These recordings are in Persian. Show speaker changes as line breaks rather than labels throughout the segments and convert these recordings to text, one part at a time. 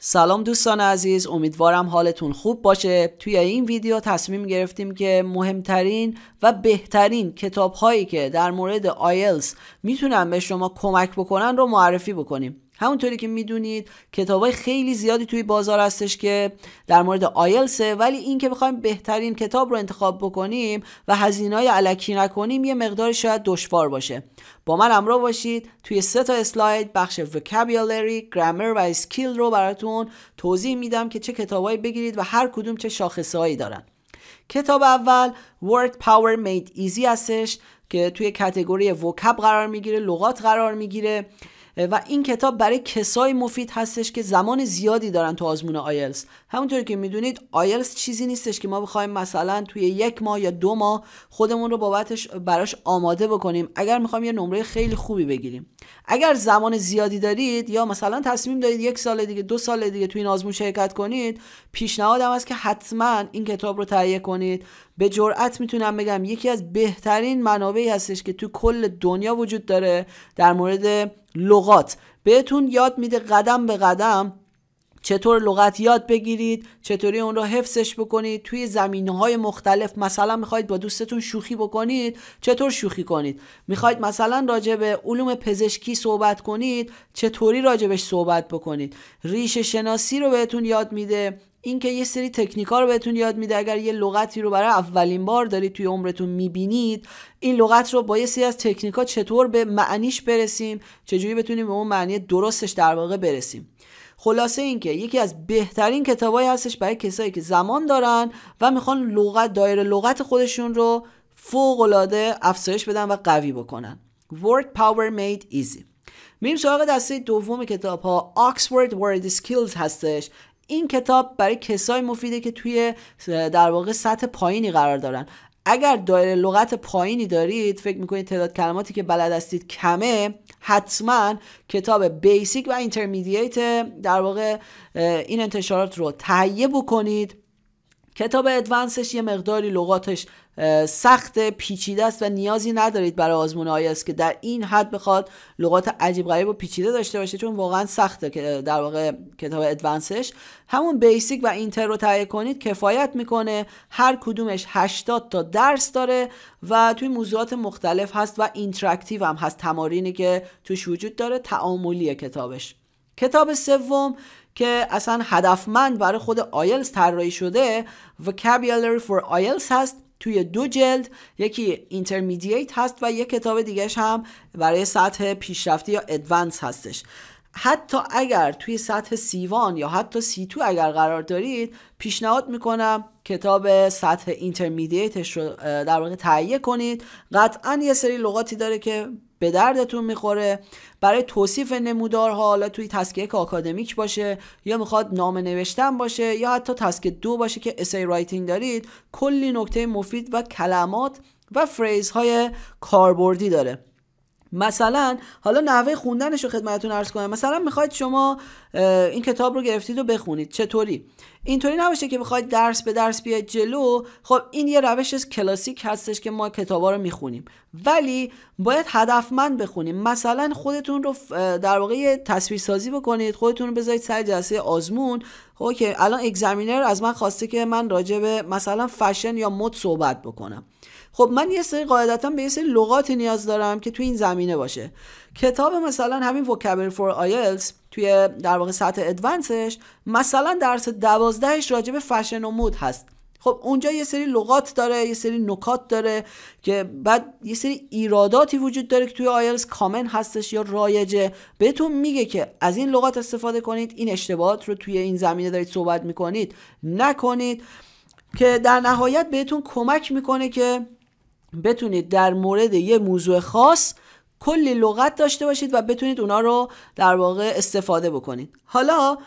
سلام دوستان عزیز، امیدوارم حالتون خوب باشه. توی این ویدیو تصمیم گرفتیم که مهمترین و بهترین کتاب هایی که در مورد آیلتس میتونن به شما کمک بکنن رو معرفی بکنیم. همونطوری که میدونید کتابای خیلی زیادی توی بازار هستش که در مورد آیلتسه، ولی این که بخوایم بهترین کتاب رو انتخاب بکنیم و هزینه‌های الکی نکنیم یه مقدار شاید دشوار باشه. با من همراه باشید. توی 3 تا اسلاید بخش vocabulary، grammar و اسکیل رو براتون توضیح میدم که چه کتابایی بگیرید و هر کدوم چه شاخصه‌هایی دارن. کتاب اول word power made easy هستش که توی کاتگوری vocab قرار میگیره، لغات قرار میگیره و این کتاب برای کسای مفید هستش که زمان زیادی دارن تو آزمون آیلتس. همونطوری که میدونید آیلتس چیزی نیستش که ما بخوایم مثلا توی 1 ماه یا 2 ماه خودمون رو بابتش براش آماده بکنیم اگر میخوایم یه نمره خیلی خوبی بگیریم. اگر زمان زیادی دارید یا مثلا تصمیم دارید 1 سال دیگه 2 سال دیگه توی این آزمون شرکت کنید، پیشنهادم است که حتما این کتاب رو تهیه کنید. به جرئت میتونم بگم یکی از بهترین منابعی هستش که تو کل دنیا وجود داره در مورد لغات. بهتون یاد میده قدم به قدم چطور لغت یاد بگیرید، چطوری اون رو حفظش بکنید توی زمینه‌های مختلف. مثلا میخواید با دوستتون شوخی بکنید، چطور شوخی کنید. میخواید مثلا راجع به علوم پزشکی صحبت کنید، چطوری راجبش صحبت بکنید. ریشه شناسی رو بهتون یاد میده. این که یه سری تکنیکا رو بهتون یاد میده. اگر یه لغتی رو برای اولین بار دارید توی عمرتون میبینید، این لغت رو با یه سری از تکنیکا چطور به معنیش برسیم، چجوری بتونیم به اون معنی درستش در واقع برسیم. خلاصه این که یکی از بهترین کتابایی هستش برای کسایی که زمان دارن و میخوان دایره لغت خودشون رو فوق‌العاده افزایش بدن و قوی بکنن. Word Power Made Easy. میریم سراغ دسته دوم کتاب ها. Oxford Word Skills هستش. این کتاب برای کسای مفیده که توی در واقع سطح پایینی قرار دارن. اگر دایره لغت پایینی دارید، فکر میکنید تعداد کلماتی که بلد هستید کمه، حتما کتاب بیسیک و اینترمدییت در واقع این انتشارات رو تهیه بکنید. کتاب ادوانسش یه مقداری لغاتش سخت، پیچیده است و نیازی ندارید برای آزمون آیلتس که در این حد بخواد لغات عجیب غریب و پیچیده داشته باشه، چون واقعا سخته که در واقع کتاب ادوانسش. همون بیسیک و اینتر رو تهیه کنید کفایت میکنه. هر کدومش 80 تا درس داره و توی موضوعات مختلف هست و اینتراکتیو هم هست. تمارینی که توش وجود داره تعاملیه کتابش. کتاب سوم که اصلا هدفمند برای خود آیلتس طراحی شده vocabulary for IELTS هست. توی 2 جلد، یکی اینترمدییت هست و یک کتاب دیگهش هم برای سطح پیشرفته یا ادوانس هستش. حتی اگر توی سطح C1 یا حتی C2 اگر قرار دارید، پیشنهاد میکنم کتاب سطح اینترمدییتش رو در واقع تهیه کنید. قطعا یه سری لغاتی داره که به دردتون میخوره برای توصیف نمودارها، حالا توی تسک 1 آکادمیک باشه یا میخواد نامه نوشتن باشه یا حتی تسک 2 باشه که اسای رایتینگ دارید. کلی نکته مفید و کلمات و فریزهای کاربردی داره. مثلا حالا نحوه خوندنش رو خدمتتون عرض کنم. مثلا میخواید شما این کتاب رو گرفتید و بخونید، چطوری؟ اینطوری نباشه که بخواید درس به درس بیاید جلو. خب این یه روش کلاسیک هستش که ما کتابا رو میخونیم، ولی باید هدفمند بخونیم. مثلا خودتون رو در واقع تصویرسازی بکنید، خودتون رو بذارید سر جلسه آزمون. اوکی، الان اگزامینر از من خواسته که من راجع به مثلا فشن یا مد صحبت بکنم. خب من یه سری قاعدتا به یه سری لغاتی نیاز دارم که توی این زمینه باشه. کتاب مثلا همین vocabulary for IELTS توی در واقع سطح ادوانسش مثلا درس 12ش راجع به فشن و مد هست. خب اونجا یه سری لغات داره، یه سری نکات داره که بعد یه سری ایراداتی وجود داره که توی آیلتس کامن هستش یا رایجه. بهتون میگه که از این لغات استفاده کنید، این اشتباهات رو توی این زمینه دارید صحبت میکنید نکنید، که در نهایت بهتون کمک میکنه که بتونید در مورد یه موضوع خاص کلی لغت داشته باشید و بتونید اونا رو در واقع استفاده بکنید. حالا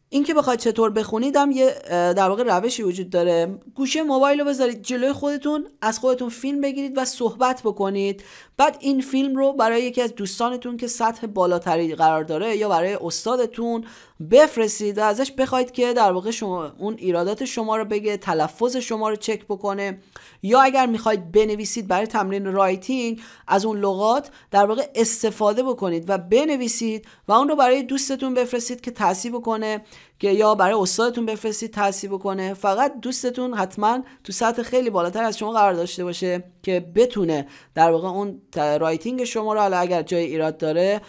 این که بخواید چطور بخونید هم یه در واقع روشی وجود داره. گوشه موبایل رو بذارید جلوی خودتون، از خودتون فیلم بگیرید و صحبت بکنید. بعد این فیلم رو برای یکی از دوستانتون که سطح بالاتری قرار داره یا برای استادتون بفرستید و ازش بخواید که در واقع شما اون ایرادات شما رو بگه، تلفظ شما رو چک بکنه. یا اگر میخواید بنویسید برای تمرین رایتینگ، از اون لغات در واقع استفاده بکنید و بنویسید و اون رو برای دوستتون بفرستید که تصحیح بکنه. که یا برای استادتون بفرستید تصحیح بکنه، فقط دوستتون حتما تو سطح خیلی بالاتر از شما قرار داشته باشه که بتونه در واقع اون رایتینگ شما رو حالا اگر جای ایراد داره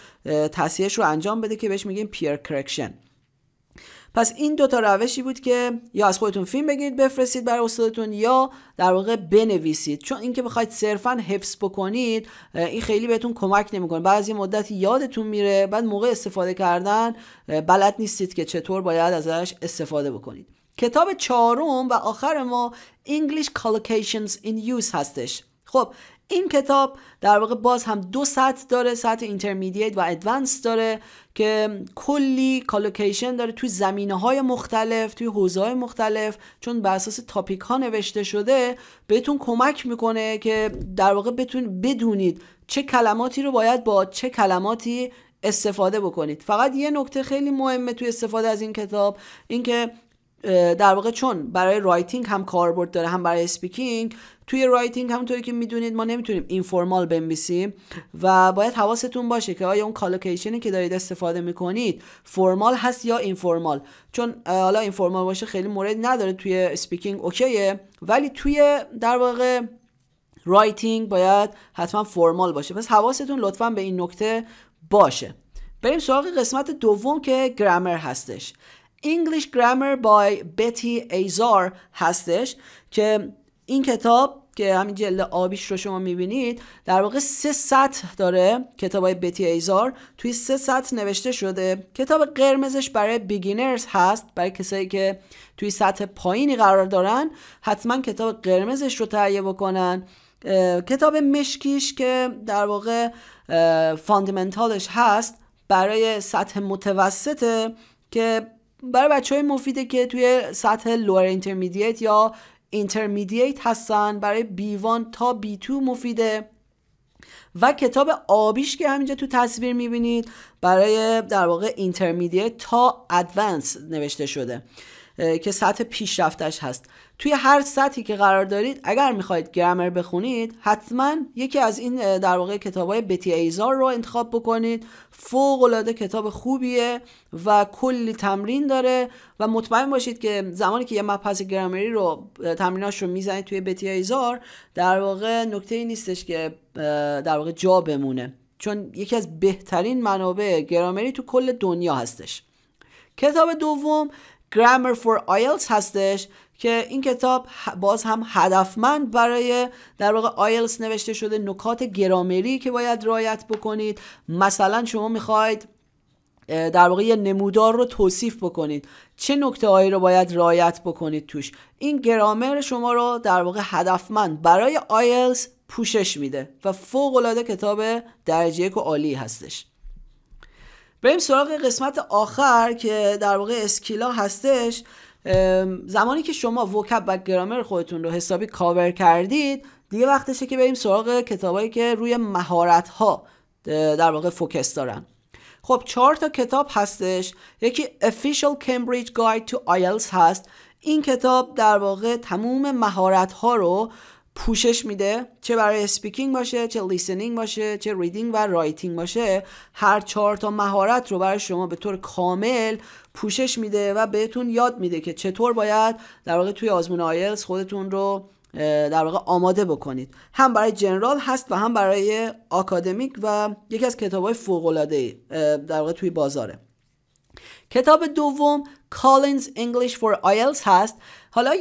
تصحیحش رو انجام بده که بهش میگیم پیر کرکشن. پس این دوتا روشی بود که یا از خودتون فیلم بگیرید بفرستید برای استادتون یا در واقع بنویسید، چون اینکه بخواید صرفا حفظ بکنید این خیلی بهتون کمک نمیکنه. بعضی مدتی یادتون میره، بعد موقع استفاده کردن بلد نیستید که چطور باید ازش استفاده بکنید. کتاب چهارم و آخر ما English Collocations in Use هستش. خب این کتاب در واقع باز هم 2 سطح داره، سطح اینترمدییت و ادوانس داره که کلی کالوکیشن داره توی زمینه‌های مختلف، توی حوزه‌های مختلف، چون بر اساس تاپیک ها نوشته شده بهتون کمک میکنه که در واقع بدونید چه کلماتی رو باید با چه کلماتی استفاده بکنید. فقط یه نکته خیلی مهمه توی استفاده از این کتاب، این که در واقع چون برای رایتینگ هم کاربرد داره هم برای اسپیکینگ، توی رایتینگ همونطوری که میدونید ما نمیتونیم اینفورمال بنویسیم و باید حواستون باشه که آیا اون کالوکیشنی که دارید استفاده میکنید فرمال هست یا اینفورمال. چون حالا اینفورمال باشه خیلی مورد نداره توی اسپیکینگ اوکیه، ولی توی در واقع رایتینگ باید حتما فرمال باشه. پس حواستون لطفاً به این نکته باشه. بریم سراغ قسمت دوم که گرامر هستش. English Grammar by Betty Azar هستش که این کتاب که همین جلد آبیش رو شما میبینید در واقع 3 سطح داره. کتابای بتی ایزار توی 3 سطح نوشته شده. کتاب قرمزش برای بیگینرز هست، برای کسایی که توی سطح پایینی قرار دارن حتما کتاب قرمزش رو تهیه بکنن. کتاب مشکیش که در واقع فاندامنتالش هست برای سطح متوسطه که برای بچهای مفیده که توی سطح لوور اینترمدییت یا اینترمدییت هستن، برای B1 تا B2 مفیده. و کتاب آبیش که همینجا تو تصویر میبینید برای در واقع اینترمدییت تا ادوانس نوشته شده که سطح پیشرفتش هست. توی هر سطحی که قرار دارید اگر میخواید گرامر بخونید حتما یکی از این در واقع کتابای بتی ایزار رو انتخاب بکنید. فوق العاده کتاب خوبیه و کلی تمرین داره و مطمئن باشید که زمانی که یه مبحث گرامری رو تمریناش رو میزنید توی بتی ایزار در واقع نکته‌ای نیستش که در واقع جا بمونه، چون یکی از بهترین منابع گرامری تو کل دنیا هستش. کتاب دوم Grammar for IELTS هستش که این کتاب باز هم هدفمند برای در واقع IELTS نوشته شده. نکات گرامری که باید رعایت بکنید، مثلا شما میخواید در واقع یه نمودار رو توصیف بکنید، چه نکته هایی رو باید رعایت بکنید توش. این گرامر شما رو در واقع هدفمند برای IELTS پوشش میده و فوق العاده کتاب درجه 1 و عالی هستش. بریم سراغ قسمت آخر که در واقع اسکیلا هستش. زمانی که شما وکب و گرامر خودتون رو حسابی کاور کردید دیگه وقتشه که بریم سراغ کتابایی که روی مهارت‌ها در واقع فوکس دارن. خب 4 تا کتاب هستش. یکی Official Cambridge Guide to IELTS هست. این کتاب در واقع تموم مهارت‌ها رو پوشش میده، چه برای اسپیکینگ باشه، چه لیسنینگ باشه، چه ریدینگ و رایتینگ باشه. هر 4 تا مهارت رو برای شما به طور کامل پوشش میده و بهتون یاد میده که چطور باید در واقع توی آزمون آیلتس خودتون رو در واقع آماده بکنید. هم برای جنرال هست و هم برای آکادمیک و یکی از کتاب‌های فوق‌العاده در واقع توی بازاره. کتاب دوم Collins English for IELTS هست. حالا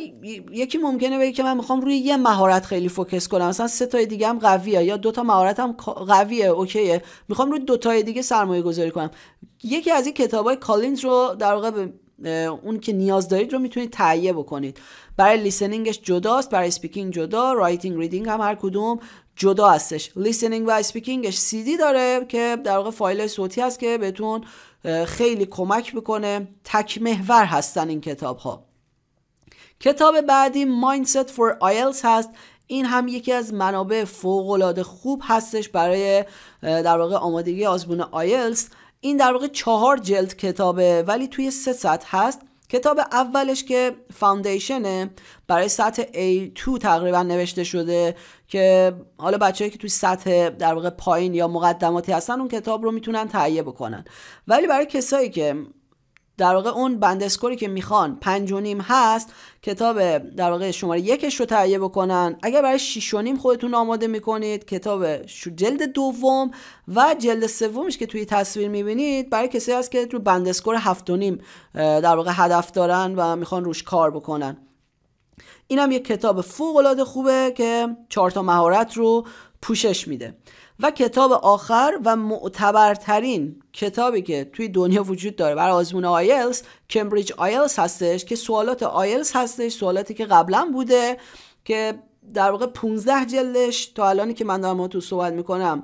یکی ممکنه بگه که من میخوام روی یه مهارت خیلی فوکس کنم، مثلا 3 تای دیگه هم قویه یا 2 تا مهارت هم قویه، اوکیه، میخوام روی 2 تای دیگه سرمایه گذاری کنم. یکی از این کتابای کالینز رو در واقع اون که نیاز دارید رو میتونید تهیه بکنید. برای لیسنینگش جداست، برای اسپیکینگ جدا، رایتینگ ریدینگ هم هر کدوم جدا هستش. لیسنینگ و اسپیکینگش CD داره که در واقع فایل صوتی هست که بهتون خیلی کمک میکنه. تک محور هستن این کتاب ها. کتاب بعدی Mindset for IELTS هست. این هم یکی از منابع فوق‌العاده خوب هستش برای در واقع آمادگی آزمون IELTS. این در واقع 4 جلد کتابه ولی توی 3 سطح هست. کتاب اولش که فاندیشنه برای سطح A2 تقریبا نوشته شده که حالا بچه‌ای که توی سطح در واقع پایین یا مقدماتی هستن اون کتاب رو میتونن تهیه بکنن. ولی برای کسایی که در واقع اون بند اسکوری که میخوان 5.5 هست، کتاب در واقع شماره 1 رو تهیه بکنن. اگر برای 6.5 خودتون آماده میکنید، کتاب جلد دوم و جلد سومش که توی تصویر میبینید برای کسی هست که رو بند اسکور 7.5 در واقع هدف دارن و میخوان روش کار بکنن. اینم یک کتاب فوق العاده خوبه که 4 تا مهارت رو پوشش میده. و کتاب آخر و معتبرترین کتابی که توی دنیا وجود داره برای آزمون آیلتس، کمبریج آیلتس هستش که سوالات آیلتس هستش، سوالاتی که قبلا بوده که در واقع 15 جلدش تا الانی که من دارم تو صحبت میکنم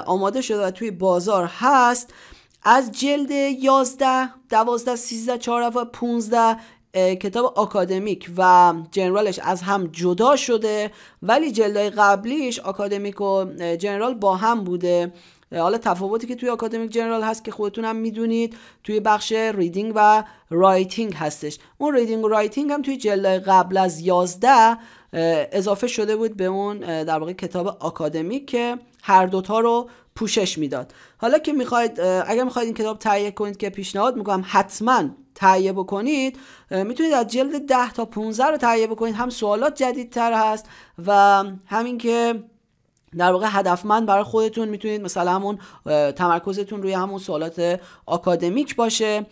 آماده شده و توی بازار هست. از جلد 11 12 13 14 و 15 کتاب آکادمیک و جنرالش از هم جدا شده، ولی جلدهای قبلیش آکادمیک و جنرال با هم بوده. حالا تفاوتی که توی آکادمیک جنرال هست که خودتون هم میدونید توی بخش ریدینگ و رایتینگ هستش. اون ریدینگ و رایتینگ هم توی جلدهای قبل از 11 اضافه شده بود به اون در واقع کتاب آکادمیک که هر دوتا رو پوشش میداد. حالا که میخواید، اگر میخواید این کتاب تهیه کنید که پیشنهاد میکنم حتما تهیه بکنید، میتونید از جلد 10 تا 15 رو تهیه بکنید. هم سوالات جدیدتر هست و همین که در واقع هدفمند برای خودتون میتونید مثلا همون تمرکزتون روی همون سوالات آکادمیک باشه.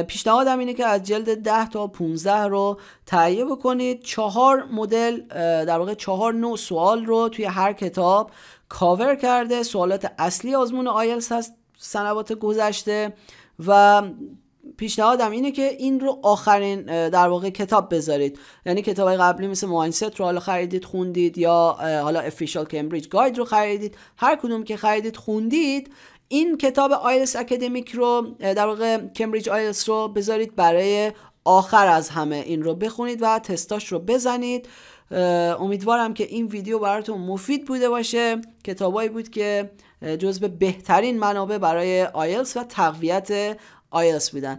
پیشنهادم اینه که از جلد 10 تا 15 رو تهیه بکنید. 4 مدل در واقع 4 نوع سوال رو توی هر کتاب کاور کرده. سوالات اصلی آزمون آیلتس هست سنوات گذشته و پیشنهادم اینه که این رو آخرین در واقع کتاب بذارید. یعنی کتابای قبلی مثل مایندست رو حالا خریدید خوندید یا حالا افیشال کمبریج گاید رو خریدید، هر کدوم که خریدید خوندید، این کتاب آیلتس اکادمیک رو در واقع کمبریج آیلتس رو بذارید برای آخر از همه. این رو بخونید و تستاش رو بزنید. امیدوارم که این ویدیو براتون مفید بوده باشه. کتابایی بود که جزو بهترین منابع برای آیلتس و تقویت آیلتس بودن.